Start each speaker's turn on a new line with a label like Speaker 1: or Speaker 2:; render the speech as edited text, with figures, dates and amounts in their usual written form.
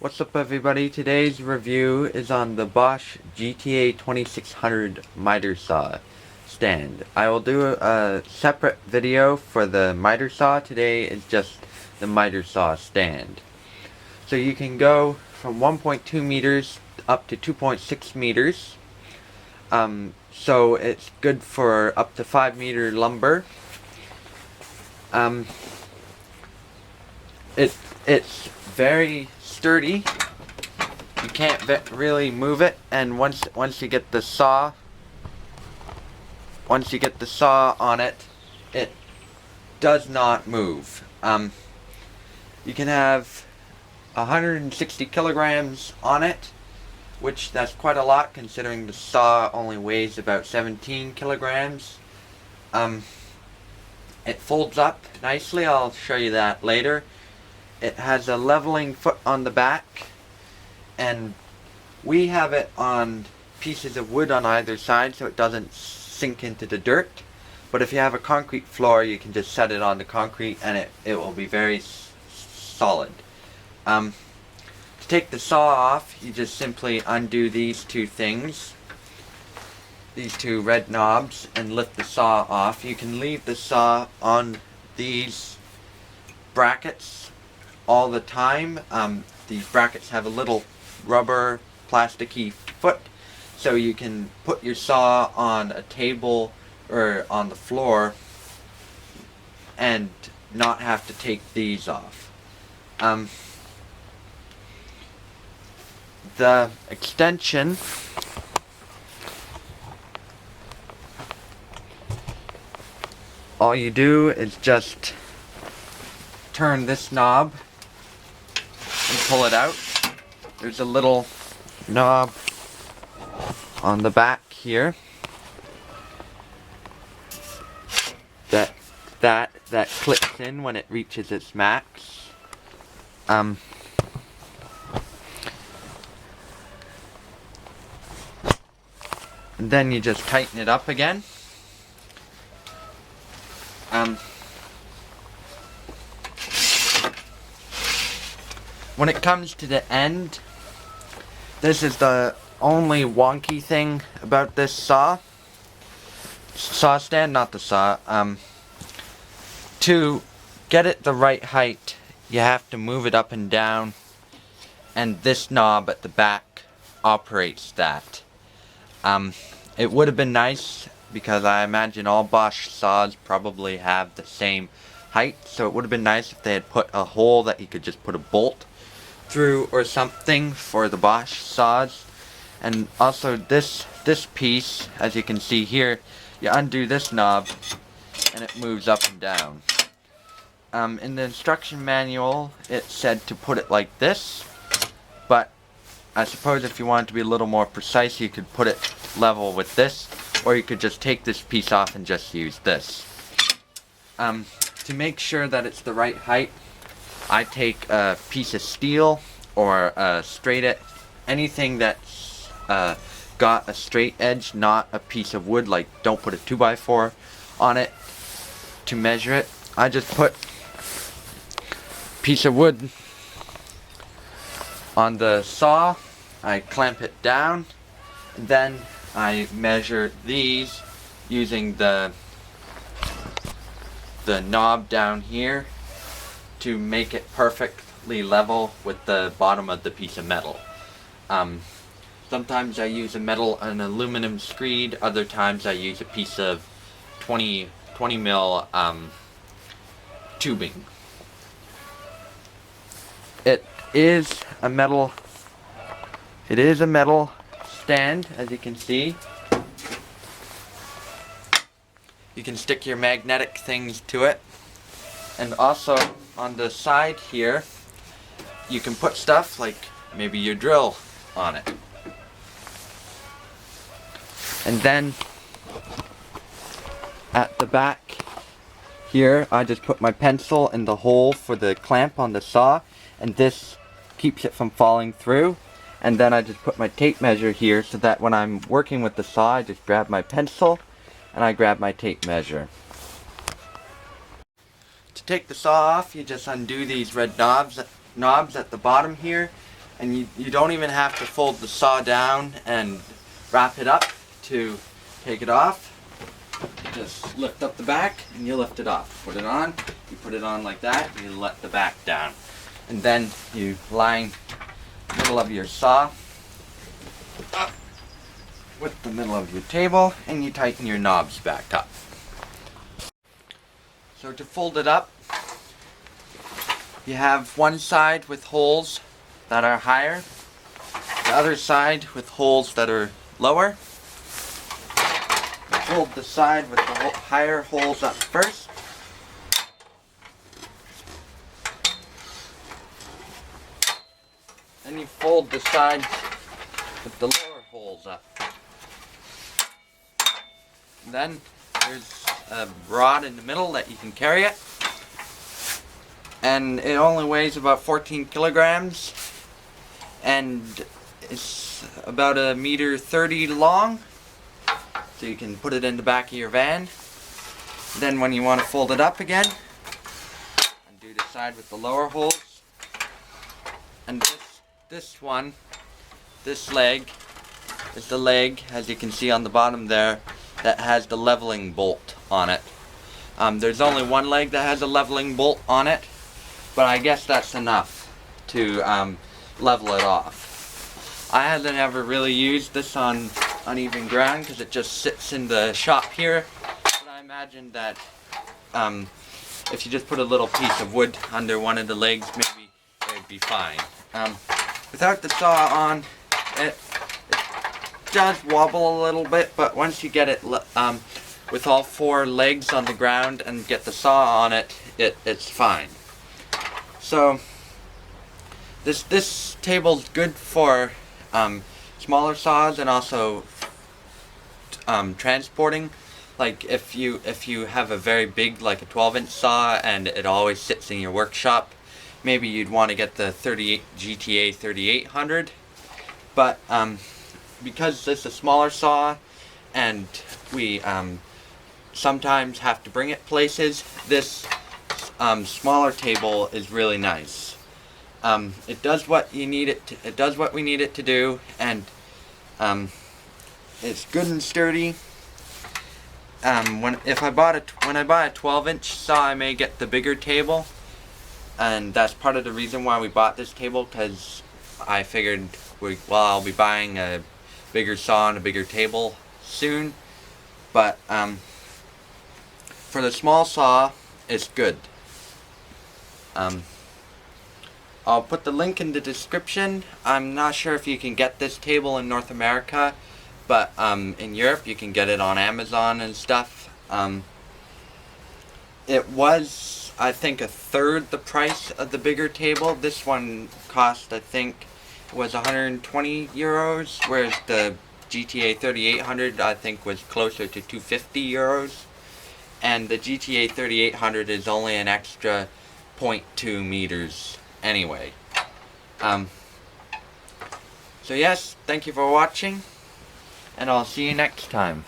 Speaker 1: What's up everybody? Today's review is on the Bosch GTA 2600 miter saw stand. I will do a separate video for the miter saw. Today is just the miter saw stand. So you can go from 1.2 meters up to 2.6 meters. So it's good for up to 5 meter lumber. It's very sturdy. You can't really move it, and once you get the saw on it, it does not move. You can have 160 kilograms on it, which that's quite a lot considering the saw only weighs about 17 kilograms. It folds up nicely. I'll show you that later. It has a leveling foot on the back, and we have it on pieces of wood on either side so it doesn't sink into the dirt. But if you have a concrete floor, you can just set it on the concrete and it will be very solid. To take the saw off, you just simply undo these two things, these two red knobs, and lift the saw off. You can leave the saw on these brackets all the time. These brackets have a little rubber plasticky foot, so you can put your saw on a table or on the floor and not have to take these off. The extension, all you do is just turn this knob and pull it out. There's a little knob on the back here that clips in when it reaches its max. And then you just tighten it up again. When it comes to the end, this is the only wonky thing about this saw stand, not the saw. To get it the right height, you have to move it up and down, and this knob at the back operates that. It would have been nice, because I imagine all Bosch saws probably have the same height, so it would have been nice if they had put a hole that you could just put a bolt through or something for the Bosch saws. And also this piece, as you can see here, you undo this knob and it moves up and down. In the instruction manual it said to put it like this, but I suppose if you wanted to be a little more precise, you could put it level with this, or you could just take this piece off and just use this. To make sure that it's the right height, I take a piece of steel or a straight edge, anything that's got a straight edge, not a piece of wood. Like, don't put a 2x4 on it to measure it. I just put a piece of wood on the saw, I clamp it down, and then I measure these using the knob down here to make it perfectly level with the bottom of the piece of metal. Sometimes I use an aluminum screed, other times I use a piece of 20 mil tubing. It is a metal stand, as you can see. You can stick your magnetic things to it, and also on the side here you can put stuff like maybe your drill on it. And then at the back here I just put my pencil in the hole for the clamp on the saw, and this keeps it from falling through. And then I just put my tape measure here so that when I'm working with the saw, I just grab my pencil and I grab my tape measure. To take the saw off, you just undo these red knobs at the bottom here, And you don't even have to fold the saw down and wrap it up to take it off. You just lift up the back and you lift it off. Put it on, you put it on like that, you let the back down. And then you line the middle of your saw up with the middle of your table and you tighten your knobs back up. So to fold it up, you have one side with holes that are higher, the other side with holes that are lower. You fold the side with the higher holes up first. Then you fold the side with the lower holes up. Then there's a rod in the middle that you can carry it. And it only weighs about 14 kilograms. And it's about 1.30 meters long. So you can put it in the back of your van. Then when you want to fold it up again, undo the side with the lower holes. And this leg is the leg, as you can see on the bottom there, that has the leveling bolt on it. There's only one leg that has a leveling bolt on it, but I guess that's enough to level it off. I haven't ever really used this on uneven ground because it just sits in the shop here, but I imagine that if you just put a little piece of wood under one of the legs, maybe it would be fine. Without the saw on, it does wobble a little bit, but once you get it with all four legs on the ground and get the saw on it, it's fine. So this table's good for smaller saws and also transporting. Like if you have a very big, like a 12-inch saw, and it always sits in your workshop, maybe you'd want to get the GTA 3800. But because it's a smaller saw and we sometimes have to bring it places, this smaller table is really nice. It does what you need it to, it does what we need it to do, and it's good and sturdy. When I buy a 12-inch saw, I may get the bigger table, and that's part of the reason why we bought this table, because I figured I'll be buying a bigger saw and a bigger table soon. But for the small saw, it's good. I'll put the link in the description. I'm not sure if you can get this table in North America, but in Europe you can get it on Amazon and stuff. It was, I think, 1/3 the price of the bigger table. This one cost, I think, was 120 euros, whereas the GTA 3800 I think was closer to 250 euros. And the GTA 3800 is only an extra 0.2 meters anyway. So yes, thank you for watching, and I'll see you next time.